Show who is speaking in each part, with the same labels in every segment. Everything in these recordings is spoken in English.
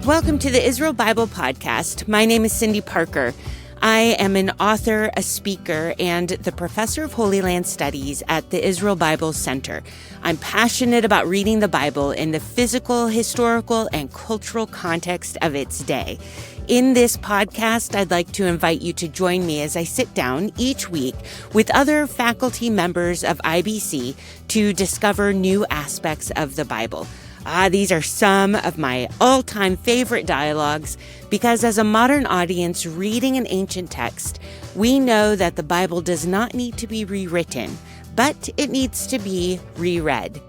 Speaker 1: Welcome to the Israel Bible Podcast. My name is Cindy Parker. I am an author, a speaker, and the professor of Holy Land Studies at the Israel Bible Center. I'm passionate about reading the Bible in the physical, historical, and cultural context of its day. In this podcast, I'd like to invite you to join me as I sit down each week with other faculty members of IBC to discover new aspects of the Bible. These are some of my all-time favorite dialogues because as a modern audience reading an ancient text, we know that the Bible does not need to be rewritten, but it needs to be reread.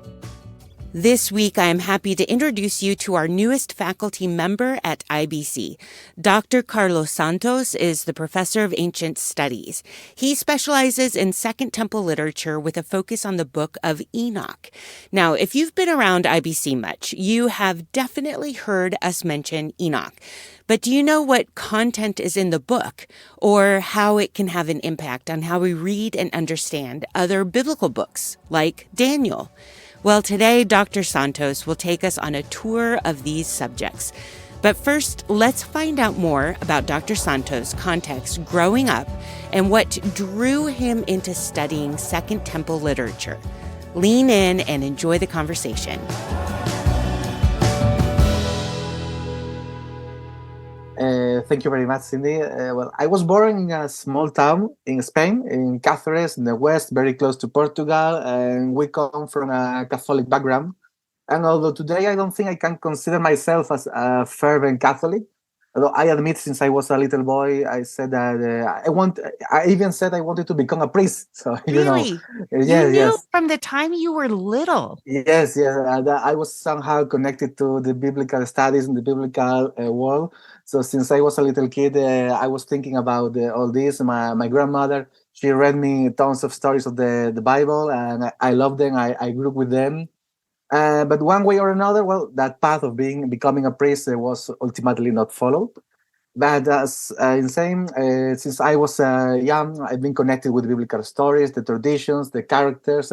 Speaker 1: This week, I am happy to introduce you to our newest faculty member at IBC. Dr. Carlos Santos is the professor of ancient studies. He specializes in Second Temple literature with a focus on the book of Enoch. Now, if you've been around IBC much, you have definitely heard us mention Enoch. But do you know what content is in the book or how it can have an impact on how we read and understand other biblical books like Daniel? Well, today, Dr. Santos will take us on a tour of these subjects. But first, let's find out more about Dr. Santos' context growing up and what drew him into studying Second Temple literature. Lean in and enjoy the conversation.
Speaker 2: Thank you very much, Cindy. I was born in a small town in Spain, in Cáceres, in the west, very close to Portugal, and we come from a Catholic background. And although today I don't think I can consider myself as a fervent Catholic, although I admit since I was a little boy, I said that I even said I wanted to become a priest. So,
Speaker 1: Really?
Speaker 2: Yes,
Speaker 1: you knew from the time you were little?
Speaker 2: Yes. I was somehow connected to the biblical studies in the biblical world. So since I was a little kid, I was thinking about all this. My grandmother, she read me tons of stories of the Bible, and I loved them. I grew up with them. But one way or another, that path of becoming a priest was ultimately not followed. But since I was young, I've been connected with biblical stories, the traditions, the characters.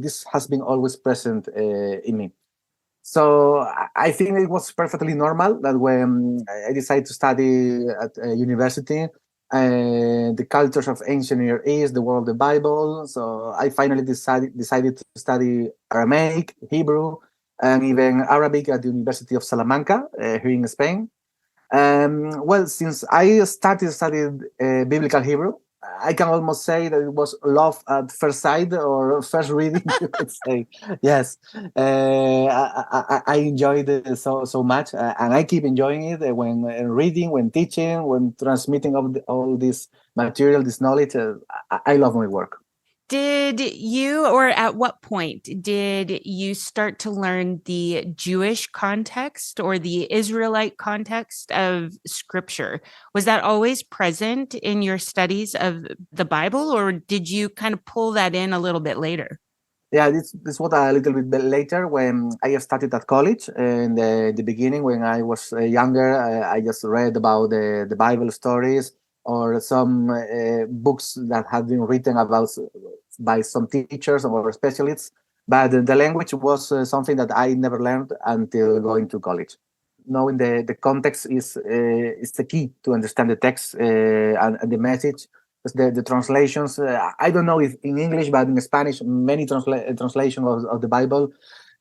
Speaker 2: This has been always present in me. So I think it was perfectly normal that when I decided to study at a university, the cultures of ancient Near East, the world of the Bible. So I finally decided to study Aramaic, Hebrew, and even Arabic at the University of Salamanca here in Spain. Since I started studying biblical Hebrew, I can almost say that it was love at first sight or first reading, you could say. Yes, I enjoyed it so much, and I keep enjoying it when reading, when teaching, when transmitting all this material, this knowledge. I love my work.
Speaker 1: Did you, or at what point did you start to learn the Jewish context or the Israelite context of Scripture? Was that always present in your studies of the Bible, or did you kind of pull that in a little bit later?
Speaker 2: Yeah, this was a little bit later when I started at college. In the beginning, when I was younger, I just read about the Bible stories or some books that had been written about by some teachers or specialists. But the language was something that I never learned until going to college. Knowing the context is the key to understand the text and the message. The translations, I don't know if in English, but in Spanish, many translations of the Bible,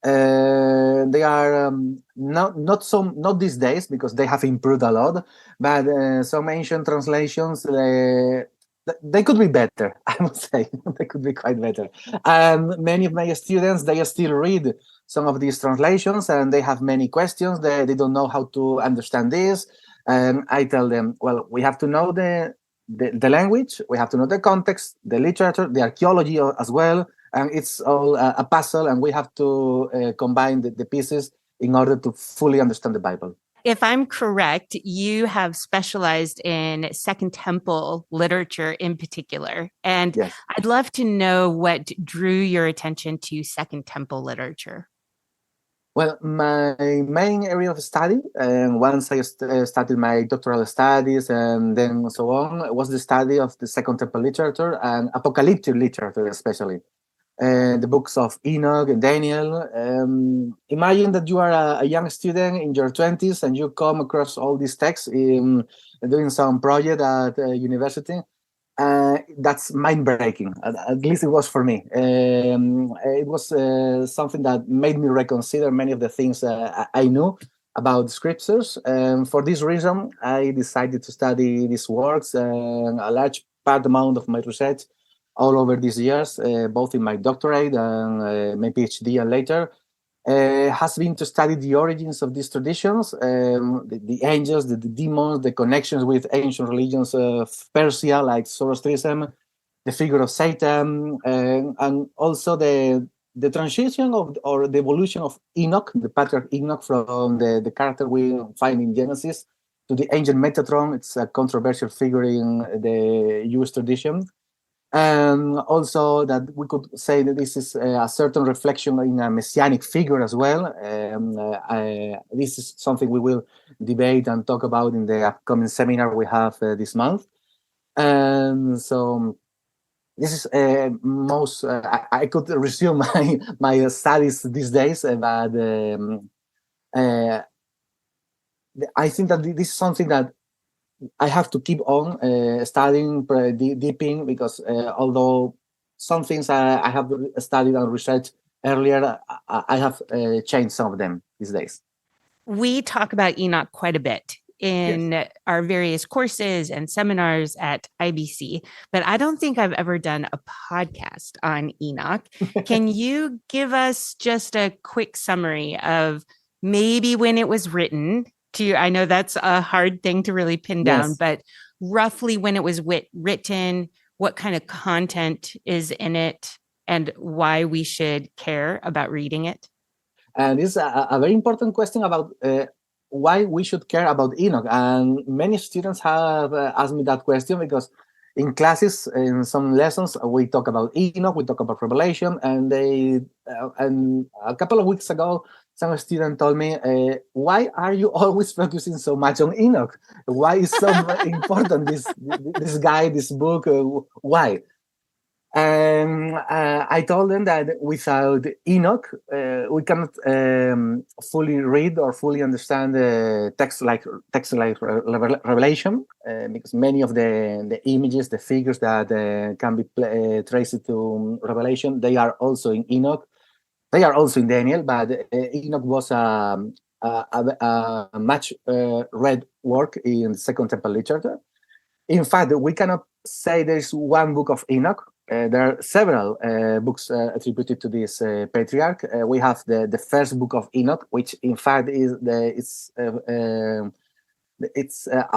Speaker 2: they are not these days because they have improved a lot, but some ancient translations, they could be better, I would say. They could be quite better. Many of my students, they still read some of these translations and they have many questions. They don't know how to understand this. And I tell them, well, we have to know the language, we have to know the context, the literature, the archaeology as well, and it's all a puzzle, and we have to combine the pieces in order to fully understand the Bible.
Speaker 1: If I'm correct, you have specialized in Second Temple literature in particular, and
Speaker 2: Yes.
Speaker 1: I'd love to know what drew your attention to Second Temple literature.
Speaker 2: Well, my main area of study, and once I started my doctoral studies and then so on, was the study of the Second Temple literature and apocalyptic literature especially. the books of Enoch and Daniel. Imagine that you are a young student in your 20s and you come across all these texts in doing some project at university. That's mind-breaking. At least it was for me. It was something that made me reconsider many of the things I knew about the scriptures. For this reason, I decided to study these works. A large part amount of my research all over these years, both in my doctorate and my PhD and later, has been to study the origins of these traditions, the angels, the demons, the connections with ancient religions of Persia, like Zoroastrianism, the figure of Satan, and also the transition of or the evolution of Enoch, the patriarch Enoch, from the character we find in Genesis to the angel Metatron. It's a controversial figure in the Jewish tradition. And also that we could say that this is a certain reflection in a messianic figure as well. This is something we will debate and talk about in the upcoming seminar we have this month. And so this is most, I could resume my studies these days, but I think that this is something that I have to keep on studying, deeping, because although some things I have studied and researched earlier, I have changed some of them these days.
Speaker 1: We talk about Enoch quite a bit in our various courses and seminars at IBC, but I don't think I've ever done a podcast on Enoch. Can you give us just a quick summary of maybe when it was written? I know that's a hard thing to really pin down, but roughly when it was written, what kind of content is in it, and why we should care about reading it?
Speaker 2: And this is a very important question about why we should care about Enoch. And many students have asked me that question because in classes, in some lessons, we talk about Enoch, we talk about Revelation, and and a couple of weeks ago, some student told me, why are you always focusing so much on Enoch? Why is so important this guy, this book? Why? And I told them that without Enoch, we cannot fully read or fully understand text like Revelation, because many of the images, the figures that can be traced to Revelation, they are also in Enoch. They are also in Daniel, but Enoch was a much read work in the Second Temple literature. In fact, we cannot say there is one book of Enoch. There are several books attributed to this patriarch. We have the first book of Enoch, which in fact it's a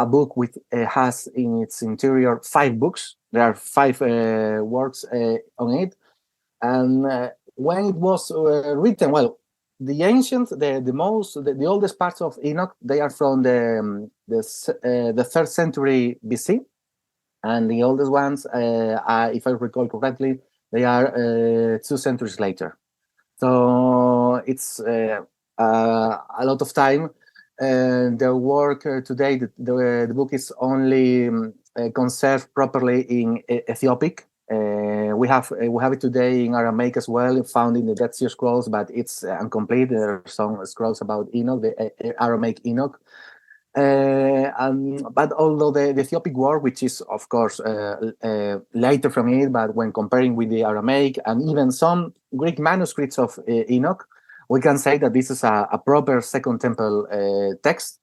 Speaker 2: book with has in its interior 5 books. There are 5 works on it, and when it was written, well, the ancient, the oldest parts of Enoch, they are from the 3rd century BC, and the oldest ones, if I recall correctly, they are 2 centuries later. So it's a lot of time. The work today, the book is only conserved properly in Ethiopic. We have it today in Aramaic as well, found in the Dead Sea Scrolls, but it's incomplete. There are some scrolls about Enoch, the Aramaic Enoch. But although the Ethiopic work, which is of course later from it, but when comparing with the Aramaic and even some Greek manuscripts of Enoch, we can say that this is a proper Second Temple text.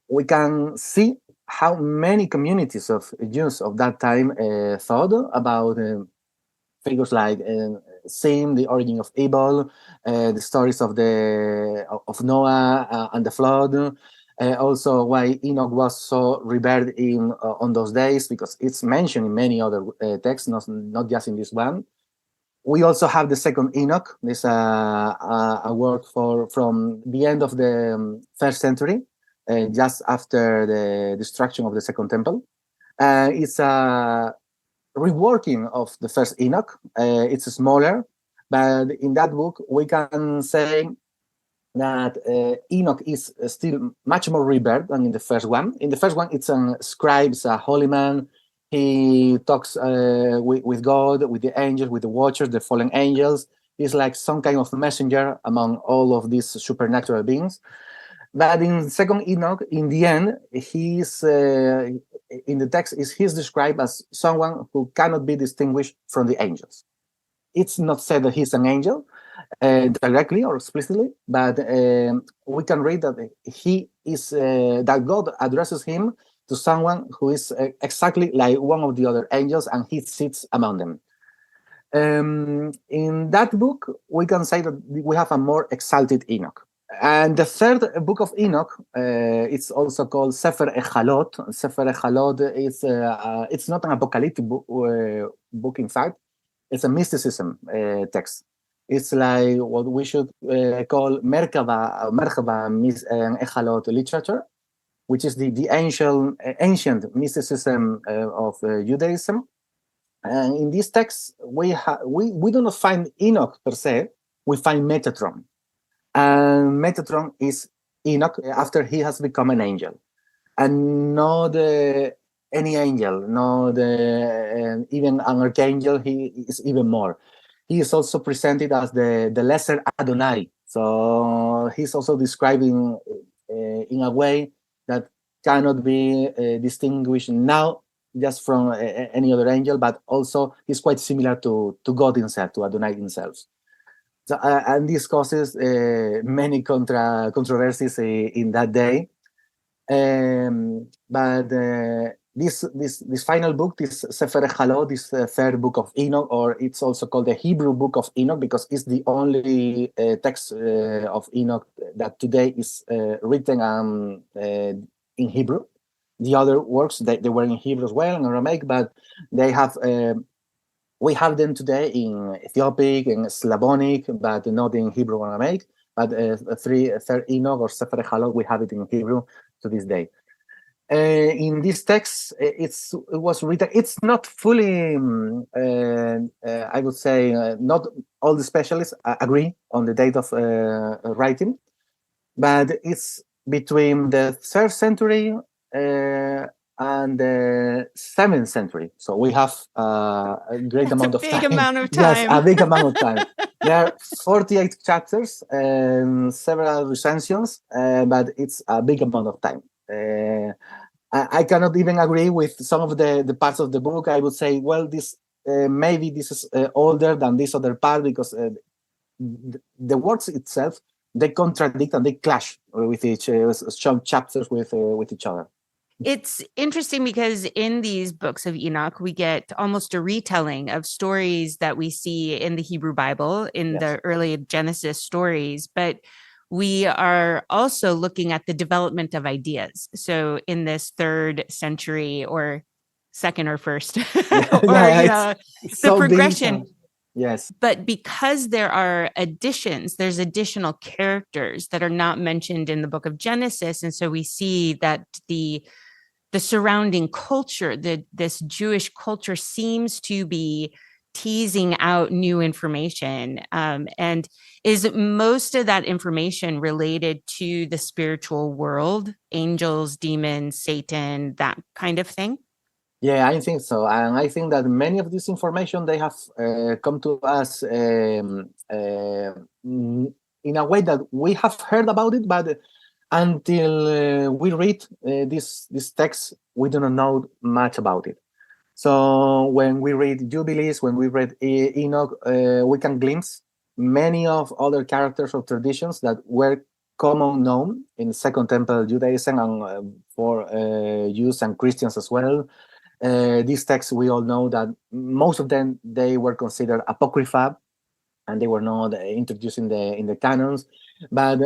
Speaker 2: We can see how many communities of Jews of that time thought about figures like Sin, the origin of evil, the stories of Noah and the flood. Also, why Enoch was so revered on those days, because it's mentioned in many other texts, not just in this one. We also have the second Enoch. This a work from the end of the 1st century, just after the destruction of the Second Temple. It's a reworking of the first Enoch. It's smaller, but in that book we can say that Enoch is still much more revered than in the first one. In the first one, it's a scribe, it's a holy man. He talks with God, with the angels, with the watchers, the fallen angels. He's like some kind of messenger among all of these supernatural beings. But in second Enoch, in the end, he's in the text he's described as someone who cannot be distinguished from the angels. It's not said that he's an angel directly or explicitly, but we can read that he is that God addresses him to someone who is exactly like one of the other angels, and he sits among them. In that book, we can say that we have a more exalted Enoch. And the third book of Enoch, it's also called Sefer Echalot. Sefer Echalot is it's not an apocalyptic book, in fact. It's a mysticism text. It's like what we should call Merkaba Echalot literature, which is the ancient mysticism of Judaism. And in this text, we do not find Enoch per se. We find Metatron. And Metatron is Enoch after he has become an angel, and not any angel, not even an archangel. He is even more. He is also presented as the lesser Adonai. So he's also describing in a way that cannot be distinguished now just from any other angel, but also he's quite similar to God himself, to Adonai himself. So, and this causes many controversies in that day. But this final book, this Sefer Chalot, this third book of Enoch, or it's also called the Hebrew book of Enoch because it's the only text of Enoch that today is written in Hebrew. The other works, they were in Hebrew as well, in Aramaic, but they have we have them today in Ethiopic and Slavonic, but not in Hebrew or Aramaic. But third Enoch or Sefer Chalot, we have it in Hebrew to this day. In this text, it was written. It's not fully, I would say, not all the specialists agree on the date of writing, but it's between the 3rd century and the 7th century. So we have a great amount of time.
Speaker 1: Big amount of
Speaker 2: Yes,
Speaker 1: time.
Speaker 2: a big amount of time. There are 48 chapters and several recensions, but it's a big amount of time. I cannot even agree with some of the parts of the book. I would say, well, this maybe this is older than this other part because the words itself, they contradict and they clash with some chapters with each other.
Speaker 1: It's interesting because in these books of Enoch, we get almost a retelling of stories that we see in the Hebrew Bible, in the early Genesis stories, but we are also looking at the development of ideas. So in this 3rd century or 2nd or 1st, or the progression.
Speaker 2: Yes.
Speaker 1: But because there are additions, there's additional characters that are not mentioned in the book of Genesis. And so we see that the surrounding culture, this Jewish culture seems to be teasing out new information. And is most of that information related to the spiritual world, angels, demons, Satan, that kind of thing?
Speaker 2: Yeah, I think so. And I think that many of this information, they have come to us in a way that we have heard about it, but until we read this text, we do not know much about it. So when we read Jubilees, when we read Enoch, we can glimpse many of other characters or traditions that were common known in Second Temple Judaism and for Jews and Christians as well. These texts, we all know that most of them, they were considered apocrypha, and they were not introduced in the canons. But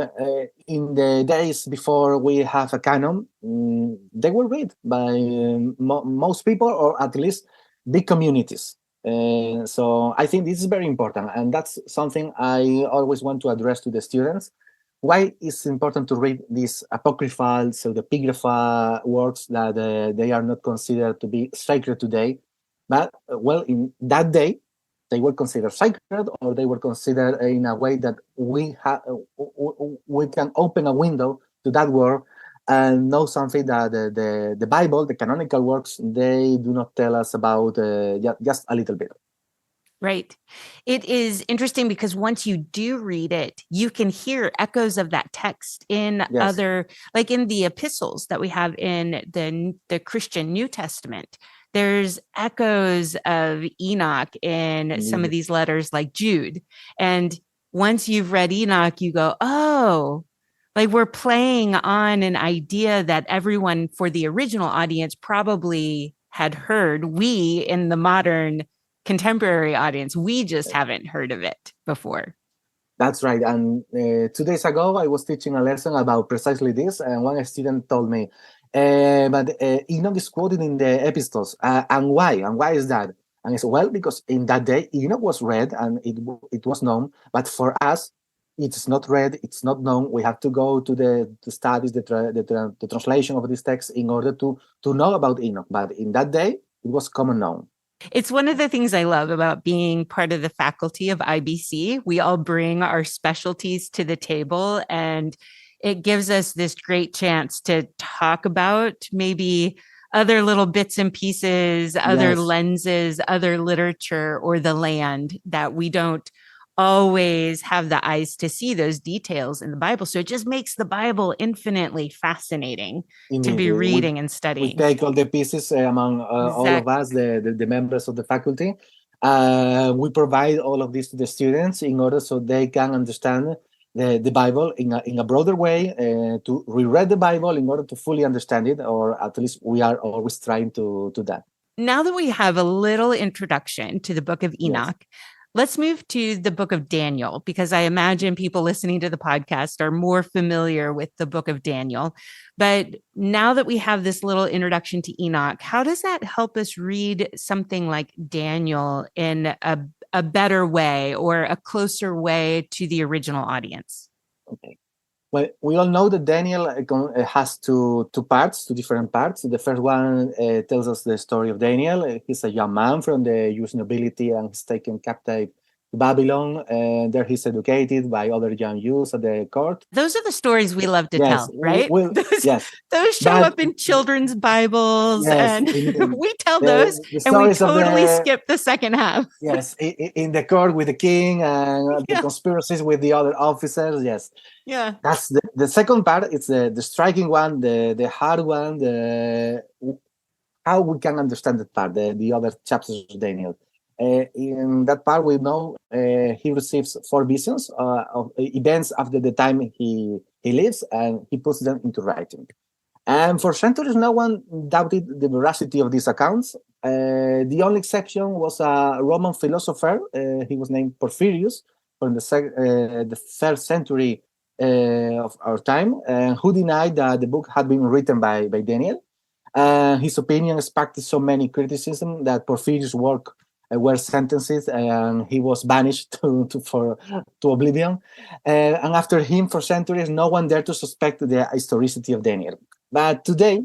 Speaker 2: in the days before we have a canon, they were read by most people, or at least big communities. So I think this is very important, and that's something I always want to address to the students. Why it's important to read these apocryphal, so the epigrapha works that they are not considered to be sacred today, but well, in that day, they were considered sacred, or they were considered in a way that we can open a window to that world and know something that the Bible, the canonical works, they do not tell us about just a little bit.
Speaker 1: Right. It is interesting because once you do read it, you can hear echoes of that text in
Speaker 2: Yes.
Speaker 1: other, like in the epistles that we have in the Christian New Testament. There's echoes of Enoch in some of these letters, like Jude. And once you've read Enoch, you go, oh, like we're playing on an idea that everyone for the original audience probably had heard. We in the modern contemporary audience, we just haven't heard of it before.
Speaker 2: That's right. And 2 days ago, I was teaching a lesson about precisely this, and one student told me, but Enoch is quoted in the epistles, and why? And why is that? And I said, well, because in that day, Enoch was read and it was known, but for us, it's not read, it's not known. We have to go to the studies, the translation of this text in order to know about Enoch. But in that day, it was common known.
Speaker 1: It's one of the things I love about being part of the faculty of IBC. We all bring our specialties to the table, and it gives us this great chance to talk about maybe other little bits and pieces, other
Speaker 2: Yes.
Speaker 1: lenses, other literature, or the land that we don't always have the eyes to see those details in the Bible. So it just makes the Bible infinitely fascinating to be reading and studying.
Speaker 2: We take all the pieces among all of us, the members of the faculty. We provide all of this to the students in order so they can understand the Bible in a broader way, to reread the Bible in order to fully understand it, or at least we are always trying to do that.
Speaker 1: Now that we have a little introduction to the book of Enoch, yes, let's move to the book of Daniel, because I imagine people listening to the podcast are more familiar with the book of Daniel. But now that we have this little introduction to Enoch, how does that help us read something like Daniel in a better way or a closer way to the original audience?
Speaker 2: Okay. Well, we all know that Daniel has two different parts. The first one tells us the story of Daniel. He's a young man from the Jewish nobility and he's taken captive to Babylon. And there he's educated by other young Jews at the court.
Speaker 1: Those are the stories we love to tell, right? Those show up in children's Bibles, and we tell those, and we totally skip the second half.
Speaker 2: Yes, in the court with the king and the conspiracies with the other officers. Yes.
Speaker 1: Yeah.
Speaker 2: That's the second part. It's the striking one, the hard one, how we can understand that part, the other chapters of Daniel. In that part, we know he receives 4 visions of events after the time he lives, and he puts them into writing. And for centuries, no one doubted the veracity of these accounts. The only exception was a Roman philosopher. He was named Porphyrius from the 3rd century of our time, who denied that the book had been written by Daniel. His opinion sparked so many criticism that Porphyrius' work were sentences, and he was banished to oblivion. And after him, for centuries, no one dared to suspect the historicity of Daniel. But today,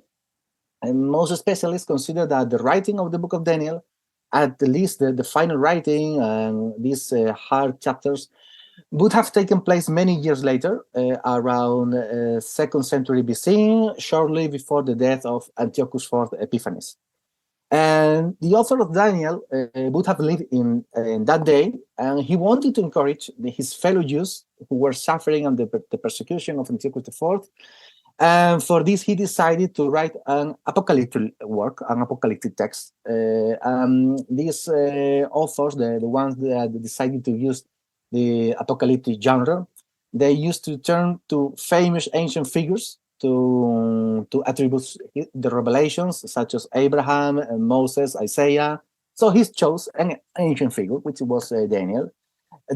Speaker 2: most specialists consider that the writing of the book of Daniel, at least the final writing and these hard chapters, would have taken place many years later, around 2nd century BC, shortly before the death of Antiochus IV Epiphanes. And the author of Daniel would have lived in that day, and he wanted to encourage his fellow Jews who were suffering under the persecution of Antiochus IV. And for this, he decided to write an apocalyptic work, an apocalyptic text. These authors, the ones that decided to use the apocalyptic genre, they used to turn to famous ancient figures to attribute the revelations, such as Abraham, and Moses, Isaiah. So he chose an ancient figure, which was Daniel.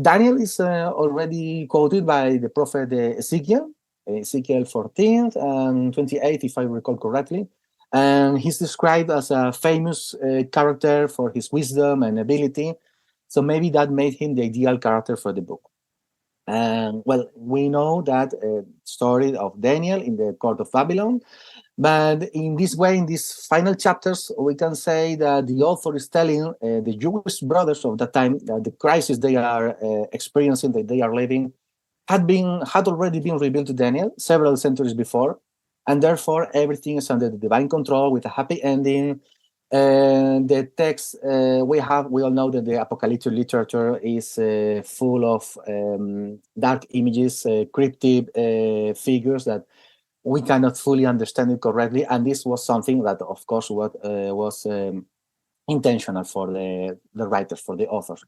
Speaker 2: Daniel is already quoted by the prophet Ezekiel 14 and 28, if I recall correctly. And he's described as a famous character for his wisdom and ability. So maybe that made him the ideal character for the book. And well, we know that story of Daniel in the court of Babylon. But in this way, in these final chapters, we can say that the author is telling the Jewish brothers of that time that the crisis they are experiencing, that they are living, had already been revealed to Daniel several centuries before. and therefore everything is under the divine control with a happy ending. And the text we all know that the apocalyptic literature is full of dark images, cryptic figures that we cannot fully understand it correctly. And this was something that, of course, what was intentional for the writers, for the authors.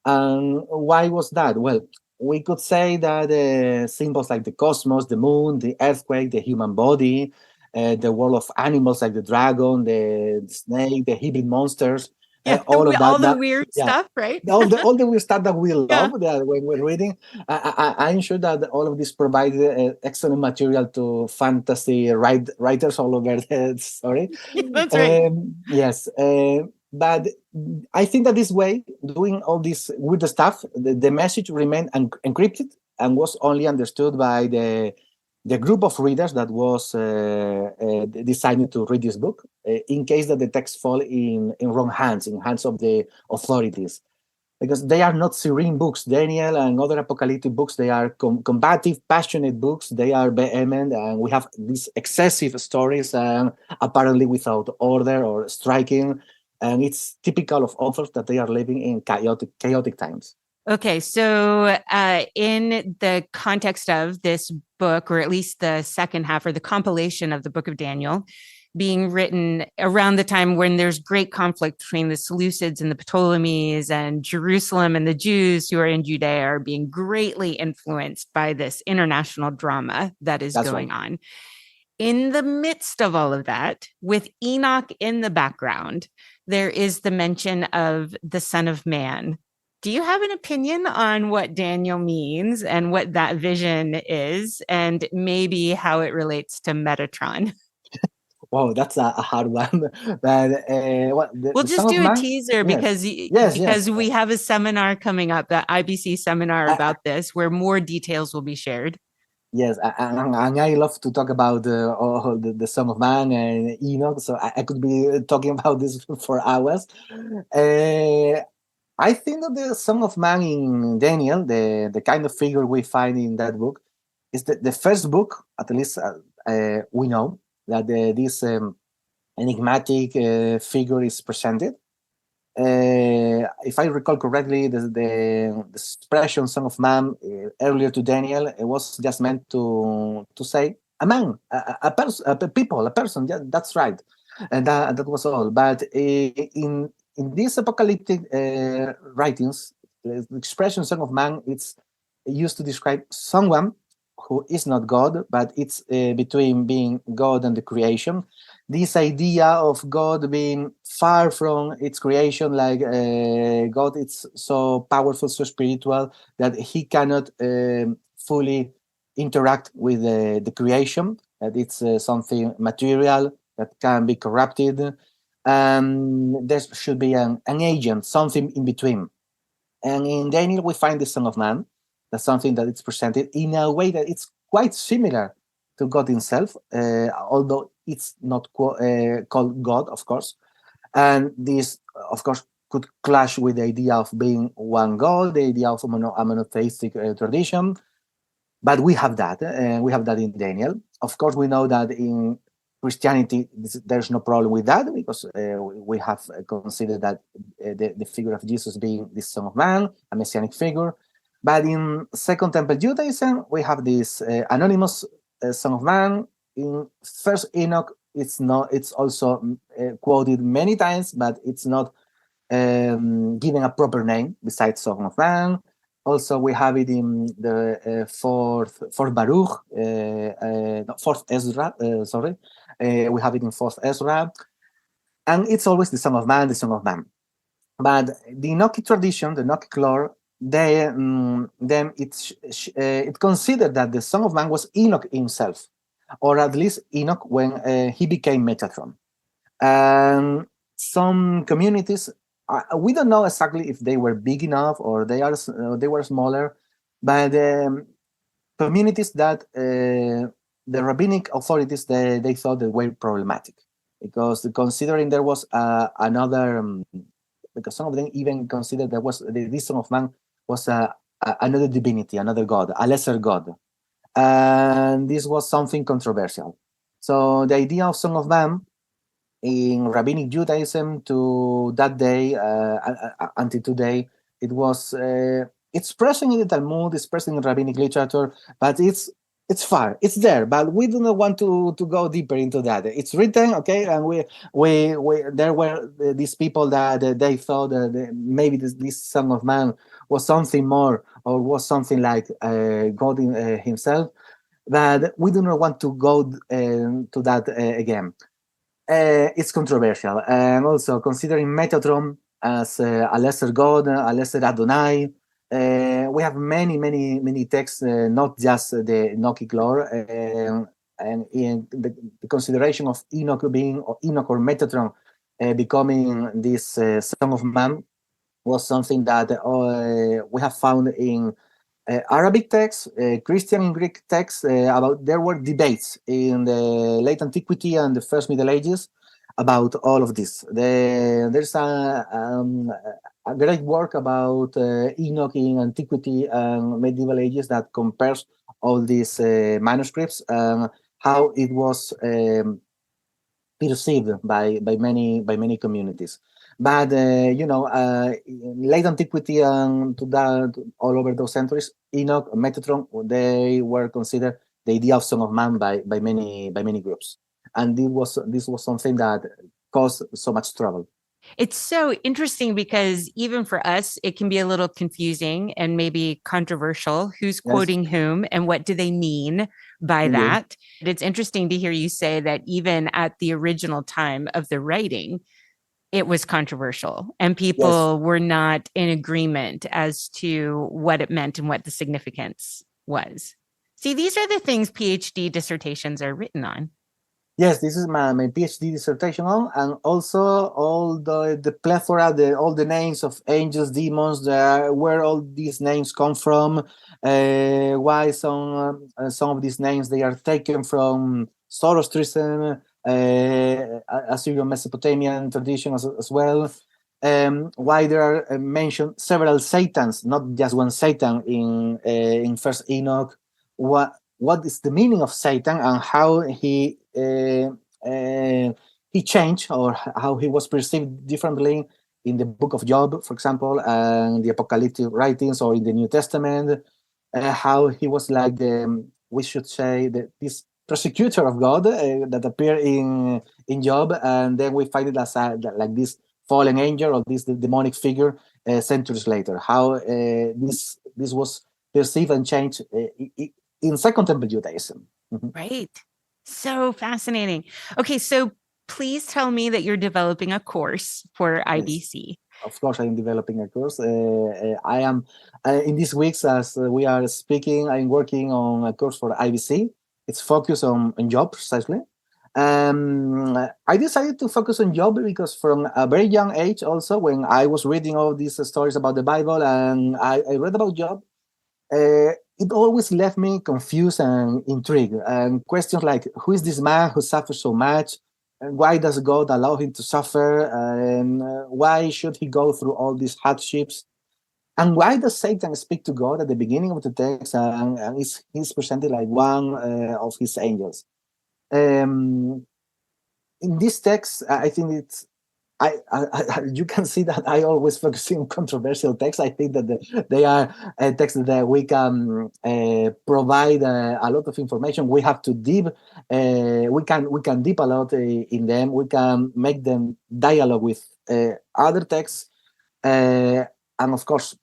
Speaker 2: And why was that? Well, we could say that symbols like the cosmos, the moon, the earthquake, the human body, the world of animals like the dragon, the snake, the hybrid monsters,
Speaker 1: Yeah,
Speaker 2: all of
Speaker 1: all
Speaker 2: that.
Speaker 1: the weird
Speaker 2: Yeah,
Speaker 1: stuff, right?
Speaker 2: all the weird stuff that we
Speaker 1: Yeah.
Speaker 2: love that when we're reading. I'm sure that all of this provides excellent material to fantasy writers all over the story.
Speaker 1: That's right.
Speaker 2: Yes, but I think that this way, doing all this weird stuff, the message remained encrypted and was only understood by the group of readers that was decided to read this book, in case that the text fall in wrong hands, in hands of the authorities, because they are not serene books. Daniel and other apocalyptic books, they are combative, passionate books. They are vehement, and we have these excessive stories, apparently without order or striking. And it's typical of authors that they are living in chaotic times.
Speaker 1: Okay, so in the context of this book, or at least the second half or the compilation of the book of Daniel, being written around the time when there's great conflict between the Seleucids and the Ptolemies, and Jerusalem and the Jews who are in Judea are being greatly influenced by this international drama that is
Speaker 2: That's
Speaker 1: going
Speaker 2: right.
Speaker 1: on. In the midst of all of that, with Enoch in the background, there is the mention of the Son of Man. Do you have an opinion on what Daniel means and what that vision is, and maybe how it relates to Metatron?
Speaker 2: Wow, that's a hard one. But
Speaker 1: We'll
Speaker 2: the
Speaker 1: just
Speaker 2: Son of
Speaker 1: do a
Speaker 2: Man?
Speaker 1: teaser
Speaker 2: Yes,
Speaker 1: because
Speaker 2: yes.
Speaker 1: we have a seminar coming up, the IBC seminar
Speaker 2: I,
Speaker 1: about this, where more details will be shared.
Speaker 2: Yes, and I love to talk about all the Son of Man and Enoch, so I could be talking about this for hours. Uh, I think that the Son of Man in Daniel, the kind of figure we find in that book, is the first book, at least we know, that this enigmatic figure is presented. If I recall correctly, the expression "Son of Man" earlier to Daniel, it was just meant to say a man, a person, a people, a person. Yeah, that's right, and that was all. But in these apocalyptic writings, the expression "Son of Man" it's used to describe someone who is not God, but it's between being God and the creation. This idea of God being far from its creation, like God is so powerful, so spiritual that he cannot fully interact with the creation, that it's something material that can be corrupted. There should be an agent, something in between. And in Daniel, we find the Son of Man. That's something that it's presented in a way that it's quite similar to God Himself, although it's not called God, of course. And this, of course, could clash with the idea of being one God, the idea of a monotheistic tradition. But we have that, and we have that in Daniel. Of course, we know that in Christianity, there's no problem with that because we have considered that the figure of Jesus being the Son of Man, a messianic figure. But in Second Temple Judaism, we have this anonymous Son of Man. In First Enoch, it's not. It's also quoted many times, but it's not given a proper name besides Son of Man. Also, we have it in the fourth Baruch, no, fourth Ezra. Sorry, we have it in fourth Ezra, and it's always the Son of Man, the Son of Man. But the Enochic tradition, the Enochic lore, them it considered that the Son of Man was Enoch himself, or at least Enoch when he became Metatron. And some communities, we don't know exactly if they were big enough or they were smaller, but communities that the rabbinic authorities they thought they were problematic because considering there was another because some of them even considered there was the Son of Man was another divinity, another god, a lesser god, and this was something controversial. So the idea of Song of Man in rabbinic Judaism to that day until today, it was it's present in the Talmud, it's present in rabbinic literature, but it's far, it's there, but we do not want to go deeper into that. It's written, okay, and we there were these people that they thought that maybe this Son of Man was something more or was something like God himself, but we do not want to go to that again. It's controversial, and also considering Metatron as a lesser god, a lesser Adonai. We have many texts, not just the Enochic lore, and in the consideration of Enoch being or Enoch or Metatron becoming this Son of Man was something that we have found in Arabic texts, Christian and Greek texts. About there were debates in the late antiquity and the first Middle Ages about all of this. There's a great work about Enoch in antiquity and medieval ages that compares all these manuscripts and how it was perceived by many communities. But in late antiquity and to that all over those centuries, Enoch, Metatron, they were considered the idea of Son of Man by many groups, and this was something that caused so much trouble.
Speaker 1: It's so interesting because even for us, it can be a little confusing and maybe controversial. Who's
Speaker 2: Yes,
Speaker 1: quoting whom and what do they mean by
Speaker 2: indeed.
Speaker 1: that? It's interesting to hear you say that even at the original time of the writing, it was controversial and
Speaker 2: Yes,
Speaker 1: people were not in agreement as to what it meant and what the significance was. See, these are the things PhD dissertations are written on.
Speaker 2: yes, this is my PhD dissertation on, and also all the plethora, all the names of angels, demons, where all these names come from, why some of these names they are taken from Zoroastrianism, Assyrian Mesopotamian tradition as well. Why there are mentioned several Satans, not just one Satan in First Enoch. What is the meaning of Satan and how he changed or how he was perceived differently in the book of Job, for example, and the apocalyptic writings, or in the New Testament, how he was like we should say this persecutor of God that appeared in Job, and then we find it as like this fallen angel or this demonic figure centuries later. How this was perceived and changed in Second Temple Judaism. Mhm.
Speaker 1: Right. So fascinating. Okay, so please tell me that you're developing a course for
Speaker 2: Yes,
Speaker 1: IBC.
Speaker 2: of course, I am developing a course. I am in these weeks as we are speaking. I'm working on a course for IBC. It's focused on job precisely. I decided to focus on job because from a very young age, also when I was reading all these stories about the Bible and I read about job, it always left me confused and intrigued. And questions like, who is this man who suffers so much? And why does God allow him to suffer? And why should he go through all these hardships? And why does Satan speak to God at the beginning of the text and he's presented like one of his angels? Um, in this text, I think it's you can see that I always focus on controversial texts. I think that they are texts that we can provide a lot of information. We have to deep. We can deep a lot in them. We can make them dialogue with other texts, and of course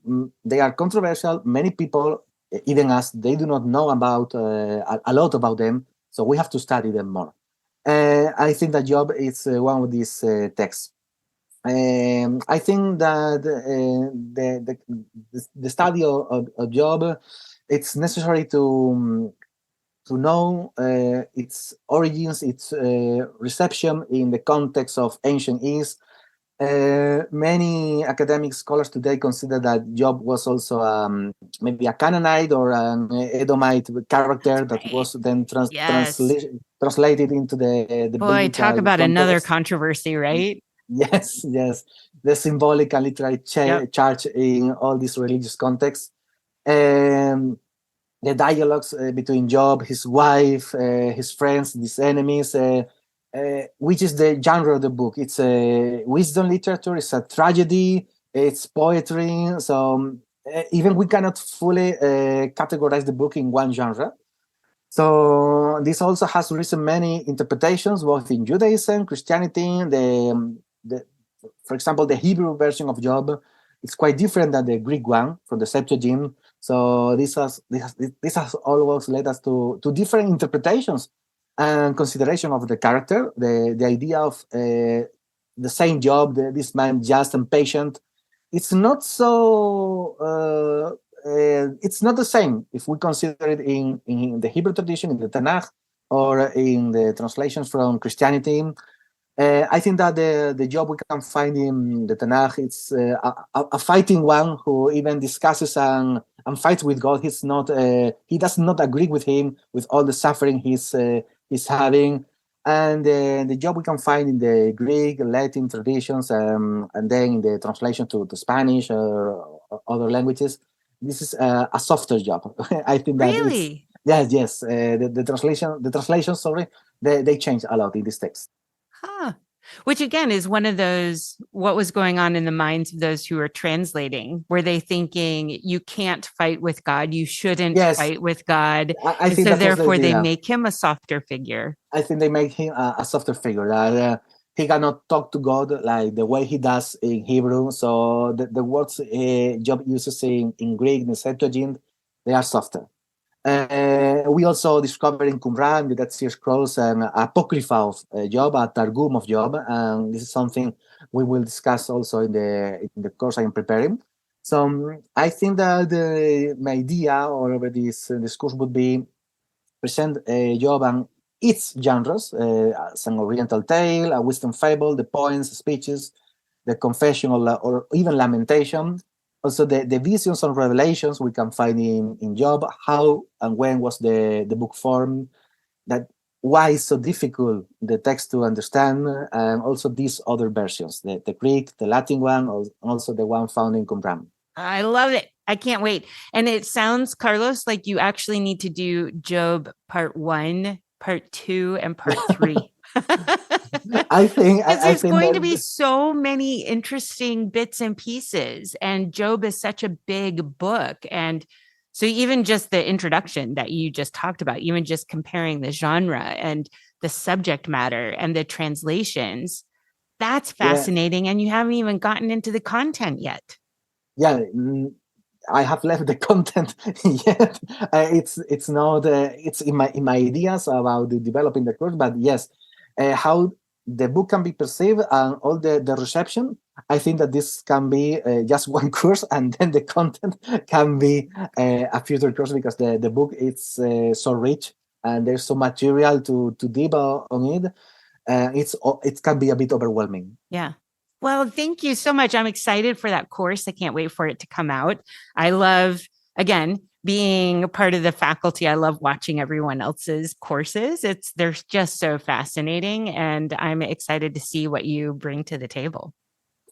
Speaker 2: they are controversial. Many people, even us, they do not know about a lot about them. So we have to study them more. I think that Job is one of these texts. I think that the study of Job, it's necessary to know its origins, its reception in the context of ancient East. Many academic scholars today consider that Job was also maybe a Canaanite or an Edomite character
Speaker 1: That's
Speaker 2: that
Speaker 1: right.
Speaker 2: was then
Speaker 1: Yes.
Speaker 2: translated into the
Speaker 1: Boy, talk
Speaker 2: biblical
Speaker 1: about another
Speaker 2: context.
Speaker 1: controversy, right?
Speaker 2: Yes, yes, the symbolic and literary
Speaker 1: Yep.
Speaker 2: charge in all these religious contexts. Um, the dialogues between Job, his wife, his friends, his enemies, which is the genre of the book. It's a wisdom literature, it's a tragedy, it's poetry. So even we cannot fully categorize the book in one genre. So this also has risen many interpretations, both in Judaism, Christianity. For example, the Hebrew version of Job is quite different than the Greek one from the Septuagint. So this has always led us to different interpretations and consideration of the character, the idea of the same Job, this man just and patient. It's not so. It's not the same if we consider it in the Hebrew tradition, in the Tanakh, or in the translations from Christianity. I think that the Job we can find in the Tanakh, it's a fighting one who even discusses and fights with God. He does not agree with him with all the suffering he's having. And the Job we can find in the Greek, Latin traditions, and then in the translation to Spanish or other languages. This is a softer Job. I think that it's
Speaker 1: Really?
Speaker 2: yes. The translation, sorry, they change a lot in this text.
Speaker 1: Huh. Which again is one of those, what was going on in the minds of those who are translating? Were they thinking you can't fight with God, you shouldn't
Speaker 2: Yes,
Speaker 1: fight with God,
Speaker 2: I
Speaker 1: and
Speaker 2: think
Speaker 1: so
Speaker 2: that was the
Speaker 1: therefore they
Speaker 2: idea.
Speaker 1: make him a softer figure?
Speaker 2: I think they make him a softer figure. He cannot talk to God like the way he does in Hebrew. So the words Job uses in Greek, in the Septuagint, they are softer. We also discovered in Qumran, the Dead Sea Scrolls, an apocrypha of Job, a Targum of Job, and this is something we will discuss also in the course I am preparing. So I think that my idea over this course would be present Job and its genres, as an Oriental tale, a wisdom fable, the poems, speeches, the confession, or even lamentation. Also, the visions and revelations we can find in Job. How and when was the book formed? That why is so difficult the text to understand? And also these other versions, the Greek, the Latin one, also the one found in Qumran.
Speaker 1: I love it. I can't wait. And it sounds, Carlos, like you actually need to do Job part 1, part 2, and part 3.
Speaker 2: I think
Speaker 1: Because
Speaker 2: I
Speaker 1: there's
Speaker 2: think
Speaker 1: going to be
Speaker 2: that
Speaker 1: so many interesting bits and pieces. And Job is such a big book. And so, even just the introduction that you just talked about, even just comparing the genre and the subject matter and the translations, that's
Speaker 2: yeah.
Speaker 1: fascinating. And you haven't even gotten into the content yet.
Speaker 2: Yeah, I have left the content yet. It's not it's in my ideas about developing the course, but yes, how the book can be perceived and all the reception. I think that this can be just one course, and then the content can be a future course because the book is so rich and there's so material to deep on it. It can be a bit overwhelming.
Speaker 1: Yeah. Well, thank you so much. I'm excited for that course. I can't wait for it to come out. I love, again, being a part of the faculty. I love watching everyone else's courses. They're just so fascinating, and I'm excited to see what you bring to the table.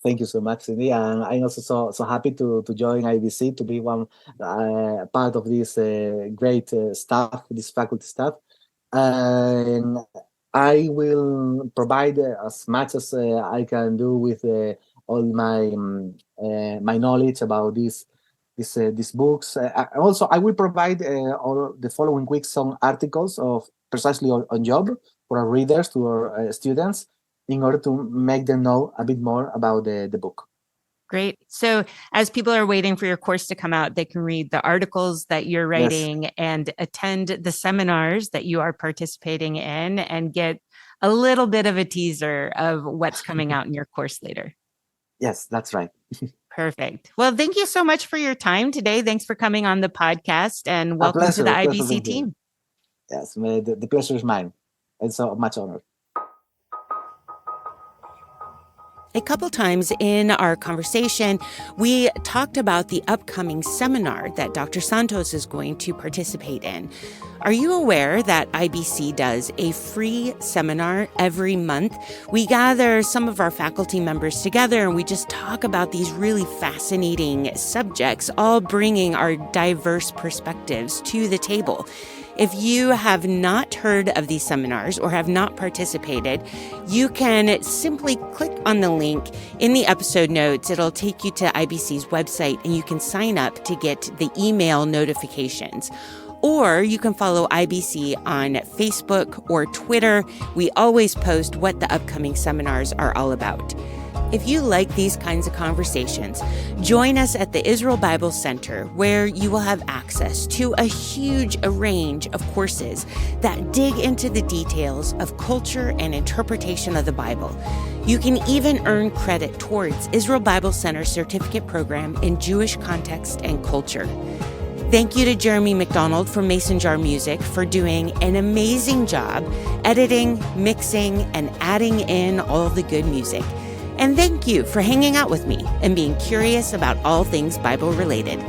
Speaker 2: Thank you so much, Cindy. And I'm also so happy to join IBC, to be one part of this great staff, this faculty staff. And I will provide as much as I can do with all my knowledge about these books. Also, I will provide all the following week some articles of precisely on Job for our readers, to our students, in order to make them know a bit more about the book.
Speaker 1: Great. So, as people are waiting for your course to come out, they can read the articles that you're
Speaker 2: Yes,
Speaker 1: writing and attend the seminars that you are participating in and get a little bit of a teaser of what's coming out in your course later.
Speaker 2: yes, that's right.
Speaker 1: Perfect. Well, thank you so much for your time today. Thanks for coming on the podcast and welcome to the
Speaker 2: A pleasure
Speaker 1: IBC
Speaker 2: being here.
Speaker 1: team.
Speaker 2: Yes, the pleasure is mine. It's so much honor.
Speaker 1: A couple times in our conversation, we talked about the upcoming seminar that Dr. Santos is going to participate in. Are you aware that IBC does a free seminar every month? We gather some of our faculty members together and we just talk about these really fascinating subjects, all bringing our diverse perspectives to the table. If you have not heard of these seminars or have not participated, you can simply click on the link in the episode notes. It'll take you to IBC's website and you can sign up to get the email notifications. Or you can follow IBC on Facebook or Twitter. We always post what the upcoming seminars are all about. If you like these kinds of conversations, join us at the Israel Bible Center, where you will have access to a huge range of courses that dig into the details of culture and interpretation of the Bible. You can even earn credit towards Israel Bible Center's certificate program in Jewish context and culture. Thank you to Jeremy McDonald from Mason Jar Music for doing an amazing job editing, mixing, and adding in all the good music. And thank you for hanging out with me and being curious about all things Bible related.